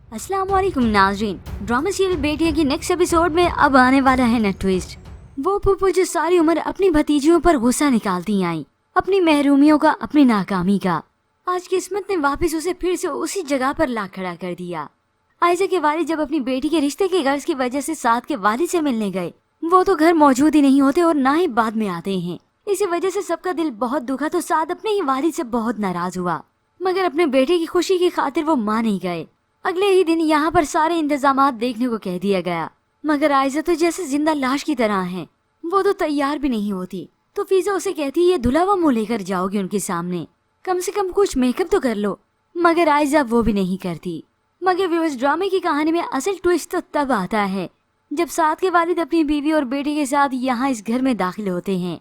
अस्सलाम वालेकुम नाज़रीन। ड्रामा सीरियल बेटियां की नेक्स्ट एपिसोड में अब आने वाला है न ट्विस्ट। वो फूफो जो सारी उम्र अपनी भतीजियों पर गुस्सा निकालती आई, अपनी महरूमियों का, अपनी नाकामी का, आज किस्मत ने वापस उसे फिर से उसी जगह पर ला खड़ा कर दिया। आयशा के वालिद जब अपनी बेटी के रिश्ते की गर्ज की वजह से साद के वालिद से मिलने गए, वो तो घर मौजूद ही नहीं होते और ना ही बाद में आते हैं। इसी वजह से सबका दिल बहुत दुखा तो साद अपने ही वालिद से बहुत नाराज हुआ, मगर अपने बेटे की खुशी की खातिर वो मान नहीं गए। अगले ही दिन यहाँ पर सारे इंतजामात देखने को कह दिया गया, मगर आयशा तो जैसे जिंदा लाश की तरह है, वो तो तैयार भी नहीं होती। तो फिजा उसे कहती ये धुला हुआ मुंह लेकर जाओगी उनके सामने, कम से कम कुछ मेकअप तो कर लो, मगर आयशा वो भी नहीं करती। मगर व्यूअर्स, ड्रामे की कहानी में असल ट्विस्ट तो तब आता है जब साद के वालिद अपनी बीवी और बेटे के साथ यहाँ इस घर में दाखिल होते हैं।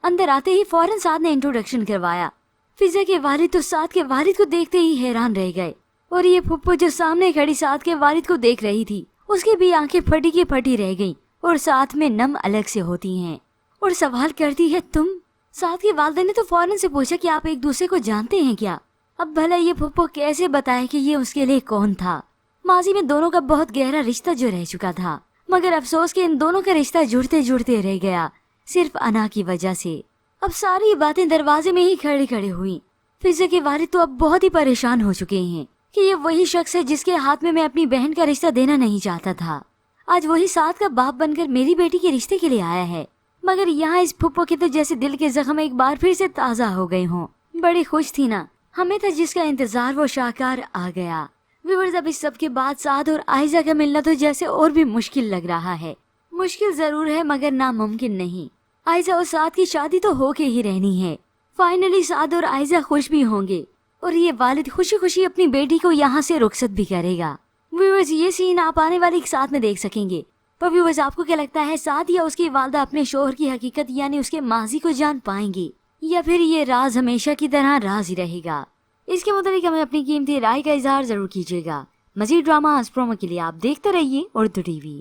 अंदर आते ही फौरन साद ने इंट्रोडक्शन करवाया। फिजा के वालिद तो साद के वालिद को देखते ही हैरान रह गए, और ये फुप्पो जो सामने खड़ी साद के वालिद को देख रही थी, उसकी भी आंखें फटी की फटी रह गईं और साथ में नम अलग से होती हैं और सवाल करती है तुम। साद की वालिदा ने तो फौरन से पूछा कि आप एक दूसरे को जानते हैं क्या। अब भला ये फुप्पो कैसे बताए कि ये उसके लिए कौन था। माजी में दोनों का बहुत गहरा रिश्ता जो रह चुका था, मगर अफसोस कि इन दोनों का रिश्ता जुड़ते जुड़ते रह गया सिर्फ अना की वजह से। अब सारी बातें दरवाजे में ही खड़ी खड़ी हुई। फिजा के वालिद तो अब बहुत ही परेशान हो चुके हैं कि ये वही शख्स है जिसके हाथ में मैं अपनी बहन का रिश्ता देना नहीं चाहता था। आज वही साद का बाप बनकर मेरी बेटी के रिश्ते के लिए आया है, मगर यहाँ इस फुप्पो के तो जैसे दिल के जख्म एक बार फिर से ताज़ा हो गए हों। बड़ी खुश थी ना, हमें था जिसका इंतजार वो शाहकार आ गया। व्यूअर्स, अब इस सब के बाद साद और आयशा का मिलना तो जैसे और भी मुश्किल लग रहा है। मुश्किल जरूर है मगर नामुमकिन नहीं। आयशा और साद की शादी तो होके ही रहनी है। फाइनली साद और आयशा खुश भी होंगे और ये वालिद खुशी खुशी अपनी बेटी को यहाँ से रुखसत भी करेगा। व्यूअर्स, ये सीन आप आने वाली एक साथ में देख सकेंगे। पर व्यूअर्स, आपको क्या लगता है, साद या उसकी वालिदा अपने शोहर की हकीकत यानी उसके माजी को जान पाएंगी, या फिर ये राज हमेशा की तरह राज ही रहेगा? इसके मुताबिक हमें अपनी कीमती राय का इजहार जरूर कीजिएगा। मजीद ड्रामा प्रोमो के लिए आप देखते रहिए उर्दू टीवी।